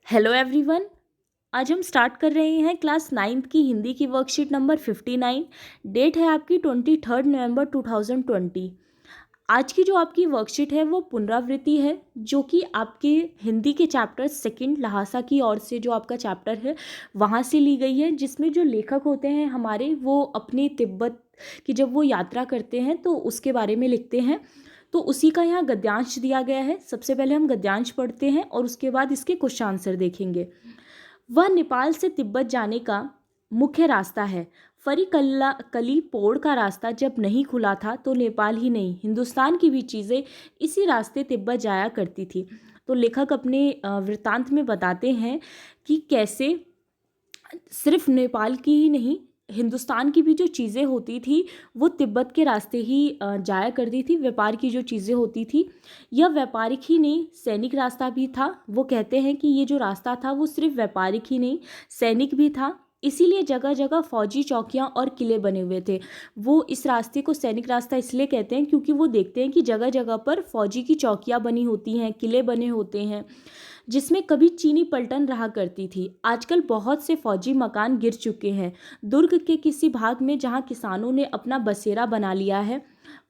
Hello everyone. आज हम start कर रहे हैं क्लास नाइन्थ की हिंदी की वर्कशीट नंबर 59। डेट है आपकी 23 नवंबर 2020। आज की जो आपकी वर्कशीट है वो पुनरावृत्ति है, जो कि आपके हिंदी के चैप्टर सेकंड लहासा की ओर से जो आपका चैप्टर है वहाँ से ली गई है, जिसमें जो लेखक होते हैं हमारे वो अपने तिब्बत की जब वो यात्रा करते हैं तो उसके बारे में लिखते हैं। तो उसी का यहाँ गद्यांश दिया गया है। सबसे पहले हम गद्यांश पढ़ते हैं और उसके बाद इसके क्वेश्चन आंसर देखेंगे। वह नेपाल से तिब्बत जाने का मुख्य रास्ता है। फरीकल्ला कली पोड़ का रास्ता जब नहीं खुला था तो नेपाल ही नहीं, हिंदुस्तान की भी चीज़ें इसी रास्ते तिब्बत जाया करती थी। तो लेखक अपने वृत्तांत में बताते हैं कि कैसे सिर्फ नेपाल की ही नहीं, हिंदुस्तान की भी जो चीज़ें होती थी वो तिब्बत के रास्ते ही जाया करती थी। व्यापार की जो चीज़ें होती थी, यह व्यापारिक ही नहीं सैनिक रास्ता भी था। वो कहते हैं कि ये जो रास्ता था वो सिर्फ व्यापारिक ही नहीं सैनिक भी था, इसीलिए जगह जगह फौजी चौकियां और किले बने हुए थे। वो इस रास्ते को सैनिक रास्ता इसलिए कहते हैं क्योंकि वो देखते हैं कि जगह जगह पर फौजी की चौकियां बनी होती हैं, किले बने होते हैं, जिसमें कभी चीनी पलटन रहा करती थी। आजकल बहुत से फौजी मकान गिर चुके हैं। दुर्ग के किसी भाग में जहां किसानों ने अपना बसेरा बना लिया है,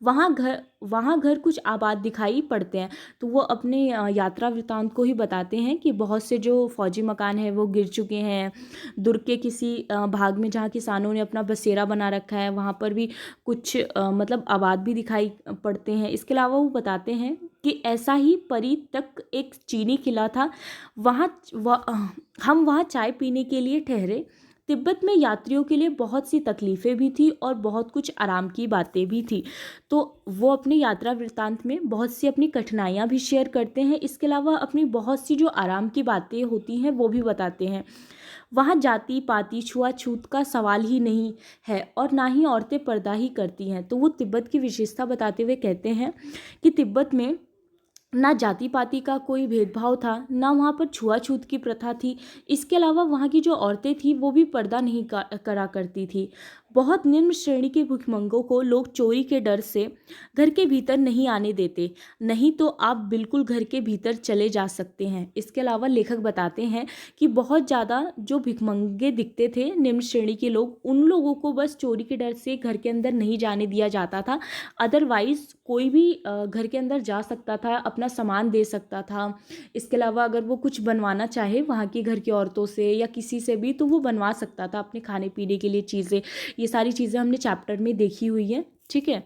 वहाँ घर कुछ आबाद दिखाई पड़ते हैं। तो वो अपने यात्रा वृतांत को ही बताते हैं कि बहुत से जो फौजी मकान हैं वो गिर चुके हैं। दुर्ग के किसी भाग में जहाँ किसानों ने अपना बसेरा बना रखा है वहाँ पर भी कुछ मतलब आबाद भी दिखाई पड़ते हैं। इसके अलावा वो बताते हैं कि ऐसा ही परी तक एक चीनी किला था। हम वहाँ चाय पीने के लिए ठहरे। तिब्बत में यात्रियों के लिए बहुत सी तकलीफ़ें भी थी और बहुत कुछ आराम की बातें भी थी। तो वो अपनी यात्रा वृत्तांत में बहुत सी अपनी कठिनाइयाँ भी शेयर करते हैं। इसके अलावा अपनी बहुत सी जो आराम की बातें होती हैं वो भी बताते हैं। वहाँ जाति पाति छुआछूत का सवाल ही नहीं है और ना ही औरतें पर्दा ही करती हैं। तो वो तिब्बत की विशेषता बताते हुए कहते हैं कि तिब्बत में ना जाति पाति का कोई भेदभाव था, ना वहाँ पर छुआछूत की प्रथा थी। इसके अलावा वहाँ की जो औरतें थी वो भी पर्दा नहीं करा करती थी। बहुत निम्न श्रेणी के भिखमंगों को लोग चोरी के डर से घर के भीतर नहीं आने देते, नहीं तो आप बिल्कुल घर के भीतर चले जा सकते हैं। इसके अलावा लेखक बताते हैं कि बहुत ज़्यादा जो भिखमंगे दिखते थे निम्न श्रेणी के लोग, उन लोगों को बस चोरी के डर से घर के अंदर नहीं जाने दिया जाता था। अदरवाइज कोई भी घर के अंदर जा सकता था, अपना सामान दे सकता था। इसके अलावा अगर वो कुछ बनवाना चाहे वहाँ की घर की औरतों से या किसी से भी तो वो बनवा सकता था अपने खाने पीने के लिए चीज़ें। ये सारी चीज़ें हमने चैप्टर में देखी हुई है। ठीक है,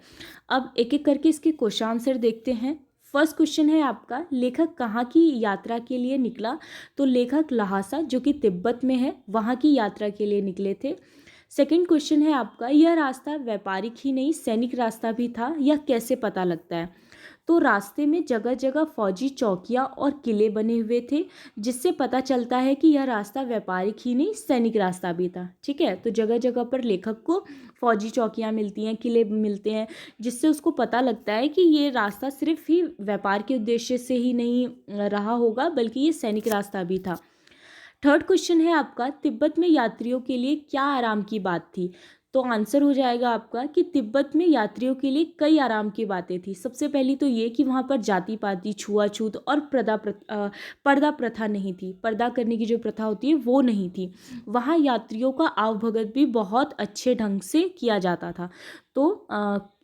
अब एक एक करके इसके क्वेश्चन आंसर देखते हैं। फर्स्ट क्वेश्चन है आपका, लेखक कहाँ की यात्रा के लिए निकला? तो लेखक लहासा जो कि तिब्बत में है वहाँ की यात्रा के लिए निकले थे। सेकंड क्वेश्चन है आपका, यह रास्ता व्यापारिक ही नहीं सैनिक रास्ता भी था, यह कैसे पता लगता है? तो रास्ते में जगह जगह फौजी चौकियां और किले बने हुए थे, जिससे पता चलता है कि यह रास्ता व्यापारिक ही नहीं सैनिक रास्ता भी था। ठीक है, तो जगह जगह पर लेखक को फौजी चौकियां मिलती हैं, किले मिलते हैं, जिससे उसको पता लगता है कि ये रास्ता सिर्फ ही व्यापार के उद्देश्य से ही नहीं रहा होगा, बल्कि ये सैनिक रास्ता भी था। थर्ड क्वेश्चन है आपका, तिब्बत में यात्रियों के लिए क्या आराम की बात थी? तो आंसर हो जाएगा आपका कि तिब्बत में यात्रियों के लिए कई आराम की बातें थी। सबसे पहली तो ये कि वहाँ पर जाति पाति छुआछूत और पर्दा प्रथा नहीं थी। पर्दा करने की जो प्रथा होती है वो नहीं थी। वहाँ यात्रियों का आवभगत भी बहुत अच्छे ढंग से किया जाता था। तो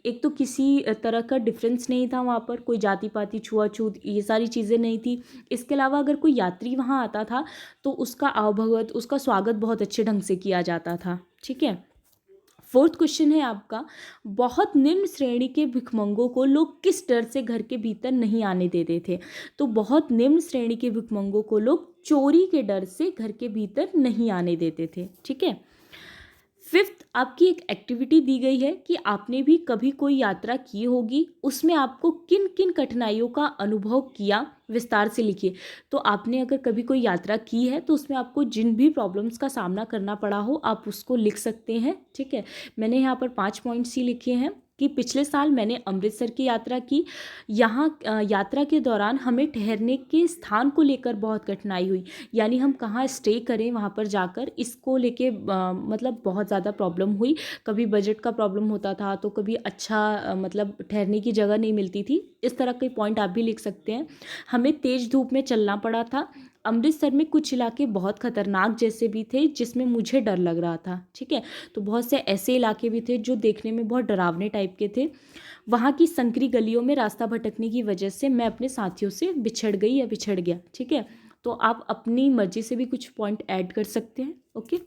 एक तो किसी तरह का डिफरेंस नहीं था, वहाँ पर कोई जाति पाति छुआछूत ये सारी चीज़ें नहीं थी। इसके अलावा अगर कोई यात्री वहाँ आता था तो उसका आवभगत, उसका स्वागत बहुत अच्छे ढंग से किया जाता था। ठीक है, फोर्थ क्वेश्चन है आपका, बहुत निम्न श्रेणी के भिखमंगों को लोग किस डर से घर के भीतर नहीं आने देते थे? तो बहुत निम्न श्रेणी के भिखमंगों को लोग चोरी के डर से घर के भीतर नहीं आने देते थे। ठीक है, फिफ्थ आपकी एक एक्टिविटी दी गई है कि आपने भी कभी कोई यात्रा की होगी, उसमें आपको किन किन कठिनाइयों का अनुभव किया, विस्तार से लिखिए। तो आपने अगर कभी कोई यात्रा की है तो उसमें आपको जिन भी प्रॉब्लम्स का सामना करना पड़ा हो आप उसको लिख सकते हैं। ठीक है, मैंने यहाँ पर 5 पॉइंट्स ही लिखे हैं कि पिछले साल मैंने अमृतसर की यात्रा की। यहाँ यात्रा के दौरान हमें ठहरने के स्थान को लेकर बहुत कठिनाई हुई, यानी हम कहाँ स्टे करें वहाँ पर जाकर, इसको लेके मतलब बहुत ज़्यादा प्रॉब्लम हुई। कभी बजट का प्रॉब्लम होता था तो कभी अच्छा मतलब ठहरने की जगह नहीं मिलती थी। इस तरह के पॉइंट आप भी लिख सकते हैं। हमें तेज़ धूप में चलना पड़ा था, अमृतसर में कुछ इलाके बहुत ख़तरनाक जैसे भी थे जिसमें मुझे डर लग रहा था, ठीक है। तो बहुत से ऐसे इलाके भी थे जो देखने में बहुत डरावने टाइप के थे। वहाँ की संकरी गलियों में रास्ता भटकने की वजह से मैं अपने साथियों से बिछड़ गई या बिछड़ गया, ठीक है। तो आप अपनी मर्जी से भी कुछ पॉइंट ऐड कर सकते हैं। ओके।